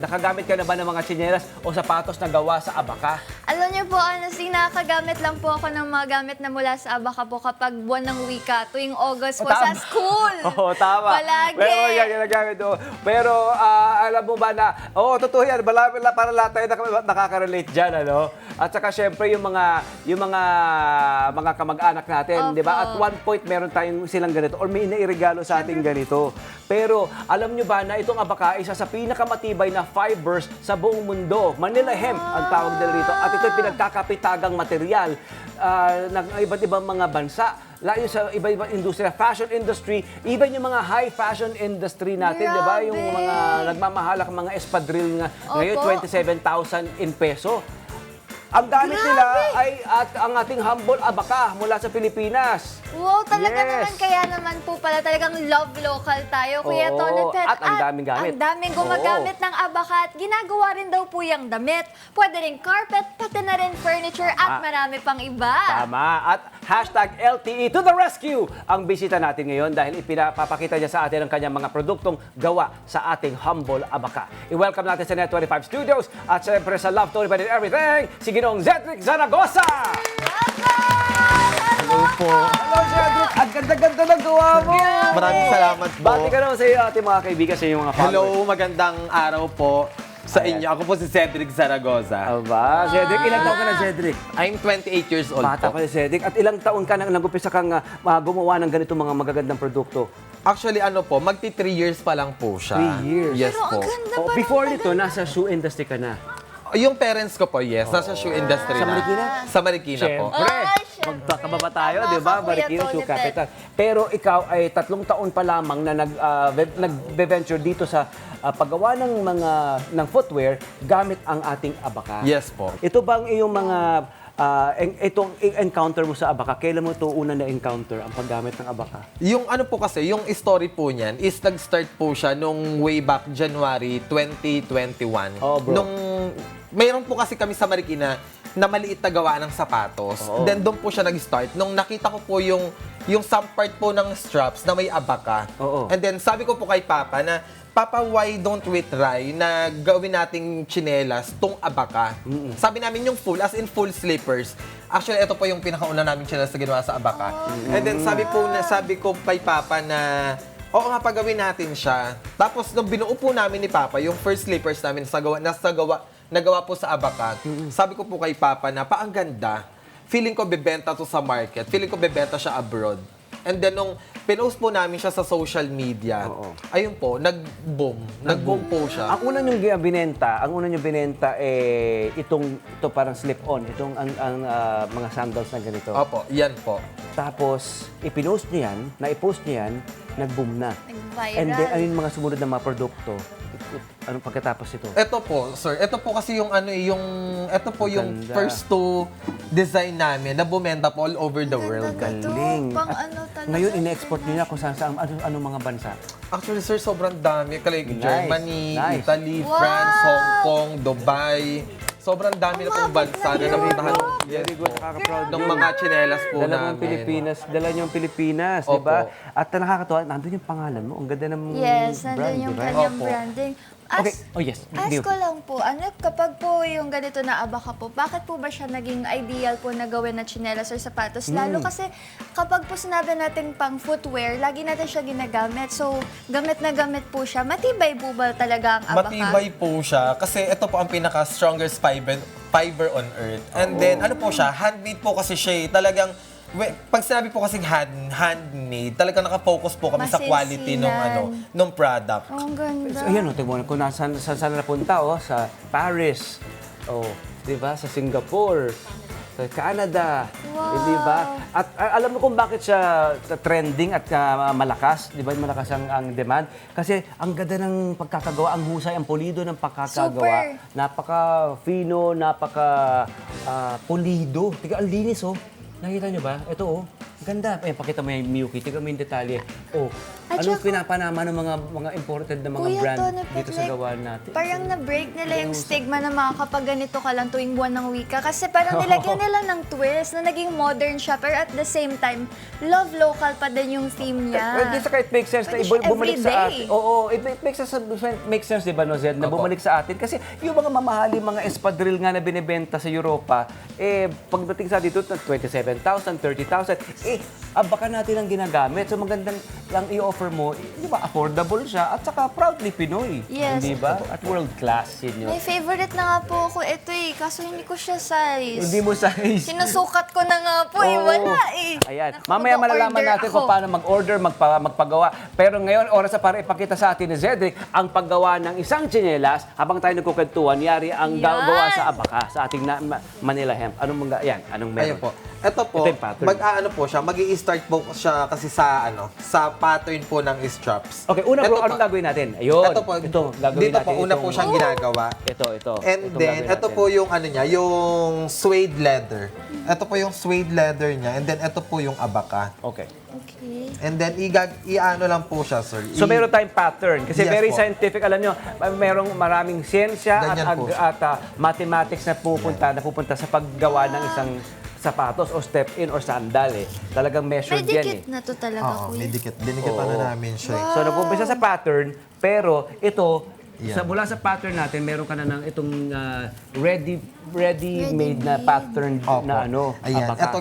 Nakagamit ka na ba ng mga tsinelas o sapatos na gawa sa abaka? Alam niyo po, honestly, nakakagamit lang po ako ng mga gamit na mula sa abaka po kapag buwan ng wika, tuwing August po sa school. Oo, tama. Palagi. Pero yan, ginagamit doon. Pero alam mo ba na, totoo yan, para lahat tayo nakaka-relate dyan, ano? At saka syempre yung mga kamag-anak natin, di ba? At one point meron tayong silang ganito or may inairegalo sa ating ganito. Pero alam nyo ba na itong abaka isa sa pinakamatibay na fibers sa buong mundo. Manila hemp ang tawag nila rito. At ito'y pinagkakapitagang material ng iba't ibang mga bansa. Lalo sa iba-ibang industriya, fashion industry, even yung mga high fashion industry natin, di ba? Yung mga nagmamahalak mga espadrille ngayon, 27,000 in peso. Ang gamit nila ay ang ating humble abaka mula sa Pilipinas. Wow, talaga Yes. naman. Kaya naman po pala talagang love local tayo, Kuya Oo, Tony Pet. at ang daming gamit. Ang daming gumagamit ng abaka at ginagawa rin daw po yung damit. Pwede rin carpet, pati na rin furniture at marami pang iba. Tama. At hashtag LTE to the rescue ang bisita natin ngayon dahil ipinapakita niya sa atin ang kanyang mga produktong gawa sa ating humble abaka. I-welcome natin sa Net25 Studios at syempre sa Love Tony Pet and Everything, si Ginoong Cedric Zaragoza! Hello po. Hello, Cedric! Ang ganda-ganda ng gawa mo! Maraming salamat po. Bati ka naman sa iyo, ating mga kaibigan, sa iyong mga followers. Hello, magandang araw po sa inyo. Ako po si Cedric Zaragoza. Aba, Cedric, ilang taon ka na, Cedric? I'm 28 years old Bata po. pa si Cedric. At ilang taon ka nang nag-umpisa kang gumawa ng ganito mga magagandang produkto? Actually, magti 3 years pa lang po siya. 3 years? Yes Pero po. ang ganda Oh, pa before nito, nasa shoe industry ka na. Yung parents ko po, yes. Nasa shoe industry Sa na. Marikina? Sa Marikina po. Siyempre, Ay, syempre. magkakababa tayo, Tama di ba? ka, Kuya Marikina Tony Shoe Pet. Capital. Pero ikaw ay 3 taon pa lamang na nag-venture dito sa paggawa ng footwear gamit ang ating abaka. Yes po. Ito bang iyong mga itong encounter mo sa abaka? Kailan mo ito una na-encounter ang paggamit ng abaka? Yung po kasi, yung story po niyan is nag-start po siya nung way back January 2021. Oh, bro. Nung mayroon po kasi kami sa Marikina na maliit na gawa ng sapatos. Oo. Then doon po siya nag-start. Nung nakita ko po yung some part po ng straps na may abaka. Oo. And then sabi ko po kay Papa na, Papa, why don't we try na gawin nating tsinelas tong abaka? Sabi namin yung full, as in full slippers. Actually, ito po yung pinakauna namin tsinelas na ginawa sa abaka. And then sabi ko kay Papa na, oo nga, pagawin natin siya. Tapos nung binuo po namin ni Papa, yung first slippers namin nagawa po sa abaka, sabi ko po kay Papa na, ang ganda. Feeling ko bebenta to sa market. Feeling ko bebenta siya abroad. And then nung pinost po namin siya sa social media, ayun po, nag-boom. Nag-boom po siya. Ang una niyong binenta ito parang slip-on, itong ang mga sandals na ganito. Opo, yan po. Tapos ipinost niyo yan, naipost niyo yan, nag-boom na. Nag-viral. And then ano yung mga sumunod na mga produkto? Anong pagkatapos ito? Ito po, sir. Ito po kasi yung ito po yung Ganda. first 2 design namin na bumenta po all over the world. Galing. Pang At ano talaga. ngayon, ine-export niyo na kung saan ano mga bansa. Actually, sir, sobrang dami. Like Nice. Germany, Nice. Italy, Wow. France, Hong Kong, Dubai. Sobrang dami na pong bansa na napuntahan Very good, nakaka-proud ng yun. mga tsinelas po Dala namin. ng Pilipinas, di Opo. ba? At nakakatuwa, nandun yung pangalan mo. Ang ganda ng Yes, brand, nandun yung di ba? kanyang Opo. branding. Okay. Oh, yes. Ask ko lang po, kapag po yung ganito na abaka po, bakit po ba siya naging ideal po na gawin na tsinelas or sapatos? Lalo kasi kapag po sinabi natin pang footwear, lagi natin siya ginagamit. So, gamit na gamit po siya. Matibay po ba talaga ang abaka? Matibay po siya kasi ito po ang pinaka-strongest fiber on earth. And then, ano po siya, handmade po kasi siya. Talagang, pag sinabi po kasing handmade, talagang nakafocus po kami sa quality nung product. Oh, ang ganda. So, ayan, tingnan mo kung saan napunta, sa Paris, di ba? Sa Singapore, sa Canada, Wow. di ba? At alam mo kung bakit siya trending at malakas, di ba? Malakas ang demand. Kasi ang ganda ng pagkakagawa, ang husay, ang pulido ng pagkakagawa. Super. Napaka-fino, napaka-pulido. Tiga, ang linis, oh. Nakita niyo ba? Ito, oh. Ganda. Pakita mo yung Miyuki. Tignan mo yung detalye. Oh, At anong saka- pinapanama ng mga imported na mga Kuya brand Tony, dito sa like, gawa natin? Parang na-break nila yung stigma na makakapag-ganito ka lang tuwing buwan ng wika. Kasi parang nilagyan nila ng twist na naging modern siya. Pero at the same time, love local pa din yung theme niya. Hindi saka it makes sense na Pwede siya bumalik sa everyday. atin. Oo, it makes sense, di ba, no, Zed, na Opo. bumalik sa atin. Kasi yung mga mamahali, mga espadrille nga na binibenta sa Europa, pagdating sa dito, 27,000, 30,000, baka natin ang ginagamit. So magandang lang i-offer mo, di ba, affordable siya at saka proudly Pinoy. Yes. Hindi ba? At world class yun yun. May favorite na nga po ako ito kaso hindi ko siya size. Hindi mo size. Sinusukat ko na nga po Oo. wala Ayan. Naku, Mamaya malalaman mag-order natin ako. kung paano mag-order, magpagawa. Pero ngayon, oras na para ipakita sa atin ni Zedric ang paggawa ng isang tsinelas habang tayo nagkukwentuhan. Yari ang Yan. gawa sa abaka, sa ating Manila Hemp. Anong meron? Ayun po. Ito po, Ito yung pattern. po siya, mag-i-start po siya kasi sa pattern po ng straps. Okay, una bro, Ito anong po. gagawin natin? Ayun. Ito po, gagawin dito natin. po, una po itong- siyang ginagawa. Ito. And Itong then, gagawin ito natin. po yung niya, yung suede leather. Ito po yung suede leather niya. And then, ito po yung abaka. Okay. Okay. And then, i-ano lang po siya, sir. So meron tayong pattern. Kasi Yes very po. scientific. Alam nyo, merong maraming siyensya Ganyan po siya. at mathematics na pupunta sa paggawa ng isang sapatos o step-in or sandal. Talagang May measured yan dikit na to talaga, Oo, kuya. may dikit. Dinikita Oo. na namin siya. So nag-umpisa sa pattern, pero ito, Yan. mula sa pattern natin, meron ka na ng itong ready-made na pattern Opo. na Ayan. abaka. Ito,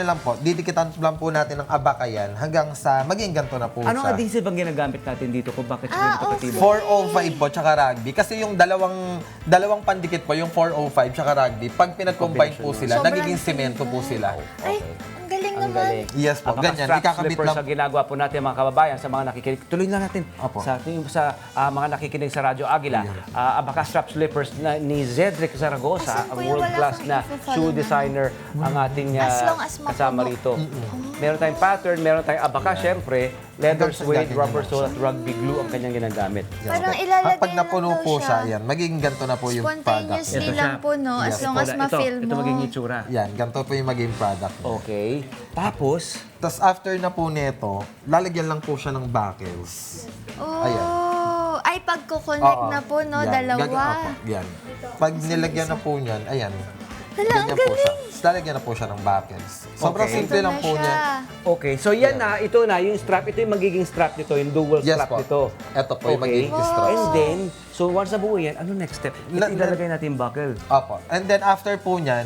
lang po. Didikitan lang po natin ng abaka yan hanggang sa maging ganito na po Anong siya. adhesive ang ginagamit natin dito kung bakit siya dito okay. katibay? 405 po, tsaka rugby. Kasi yung dalawang pandikit po, yung 405 tsaka rugby, pag pinag-combine po sila, Sobrang nagiging semento po sila. Ay, ang galing Ang naman. galing. Yes po, Ang ganyan. strap Ikakabit slippers lang. ang ginagawa po natin mga kababayan sa mga nakikinig. Tuloy lang natin Opo. sa mga nakikinig sa Radyo Agila. Abaka strap slippers ni Zedric Zaragoza, Asan, ang kuya? world-class Wala na kang i-follow shoe naman. designer, ang ating As long as kasama mapuno. rito. Meron tayong pattern, meron tayong abaka, syempre, leather Hanggang sa suede, gaganyan rubber lang sole, at rugby glue ang kanyang ginagamit. Parang ilalagay Pag lang napuno daw po siya, siya. yan, magiging ganito na po yung product. Spontaneously Ito siya. lang po, no? As Yes. long as ma-feel mo. Ito magiging itsura. Yan, ganito po yung maging product. Okay. Tapos, Tapos after na po nito, lalagyan lang po siya ng buckles. Oh, Ayan. ay pagko-connect Oo. na po, no? Yan. Dalawa. Opo, yan. Pag nilagyan na po niyan, ayan. Hala, ang Ganyan po siya. galing. Tapos lalagyan na po siya ng buckles. Sobrang Okay. simple Ito lang na po siya. niya. okay. So yan na, ito na, yung strap, ito yung magiging strap nito, yung dual Yes strap po. nito. Ito po yung magiging Wow. straps. And then, so once nabuo yan, ano next step? Ilalagay natin yung buckle. Opo. And then after po niyan,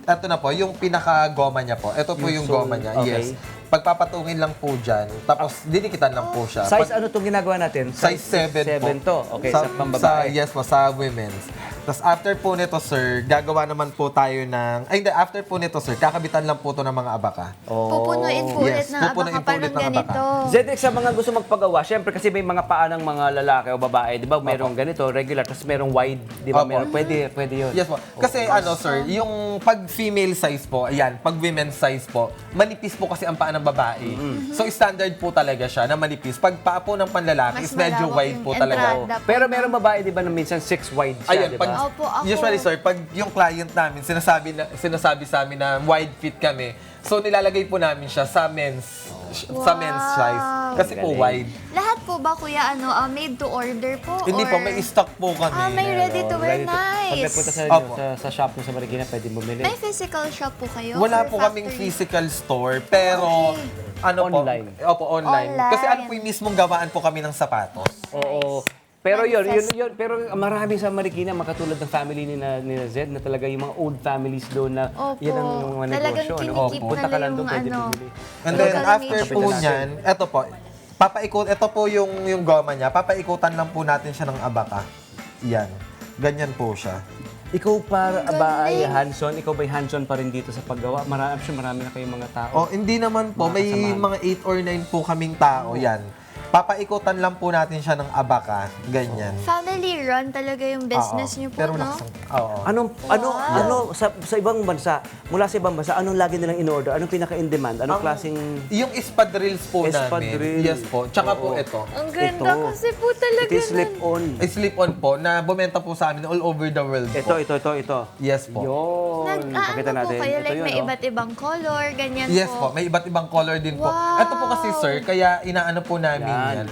ito na po, yung pinaka-goma niya po. Ito po Yung yung sole, goma niya. okay. Yes. Pagpapatungin lang po dyan, tapos didikitan lang po siya. Size Pag- ano itong ginagawa natin? Size 7 po. 7 to. Okay, sa pambabae. Yes po, sa women's. Tapos after po nito, sir, gagawa naman po tayo ng... Ay, hindi, after po nito, sir, kakabitan lang po to ng mga abaka. Pupunuin po ulit Yes, ng pupunuin abaka po ulit parang ng abaka. ganito. Zedric, sa mga gusto magpagawa, syempre kasi may mga paa ng mga lalaki o babae, di ba? Merong ganito, regular, tapos merong wide, di ba? Opo. Meron, pwede yun. Yes po. Kasi sir, yung pag female size po, ayan, pag women's size po, manipis po kasi ang paa ng babae. So standard po talaga siya na manipis. Pag paa po ng panlalaki Mas is medyo malawak wide yung po talaga. entrada. Pero merong babae, di ba, na minsan 6 wide siya, Ayun, di pag, ba? Opo, ako. usually sir, pag yung client namin, sinasabi sa amin na wide fit kami, so nilalagay po namin siya sa men's size. Kasi po Galing. wide. Lahat po ba, kuya, made to order po? Hindi or... po, may stock po kami. may ready to wear. Ready to- Pag Nice. nagpunta Opo. sa shop mo sa Marikina, pwede bumili. May physical shop po kayo? Wala or po kaming factory? physical store, pero ano Online. po? Opo, online. Online. Kasi ano po yung mismong gawaan po kami ng sapatos. Oo. Pero yun, Manifest. pero marami sa Marikina, makatulad ng family ni na Zed, na talaga yung mga old families doon na Opo. yan ang mga Talagang negosyo. kinikip Punta ka nila lang doon, yung pwede ano. bumili. And Local then after nature. po niyan, eto po, ito po yung goma niya, papaikutan lang po natin siya ng abaka. Yan. Ganyan po siya. Ikaw ba ay Galing. hands-on? Ikaw ba'y hands-on pa rin dito sa paggawa? Marami na kayong mga tao. O, hindi naman po. Mga May kasamahan. mga 8 or 9 po kaming tao. Yan. papaikutan lang po natin siya ng abaka. Ganyan. Family run talaga yung business Oo. niyo po, Pero no? Oo. Sa ibang bansa, mula sa ibang bansa, anong lagi nilang in-order? Anong pinaka-in-demand? Anong klaseng... Yung spad-reels po Spad namin. reel. Yes po. Tsaka po Oo. ito. Ang ganda Ito. kasi po talaga It is slip-on. Slip-on po na bumenta po sa amin all over the world po. Ito. Yes po. Yun. Pakita Nag-aano po natin. kayo, Ito like yun, may oh. iba't ibang color, ganyan Yes po. po, may iba't ibang color din po. Wow! Ito po kasi sir, kaya inaano po namin Yan. yan.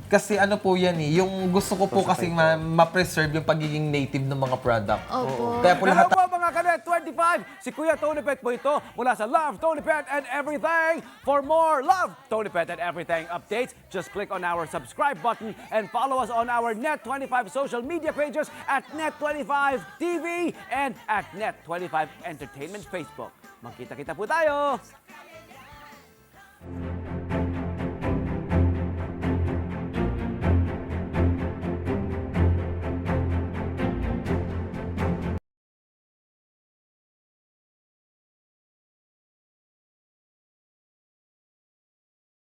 Kasi ano po yan yung gusto ko po kasi ma-preserve yung pagiging native ng mga product. Opo. Kaya po lahat Hello po mga Kanet 25! Si Kuya Tony Pet po ito mula sa Love, Tony Pet and Everything. For more Love, Tony Pet and Everything updates, just click on our subscribe button and follow us on our Net25 social media pages at Net25 TV and at Net25 Entertainment Facebook. Magkita-kita po tayo!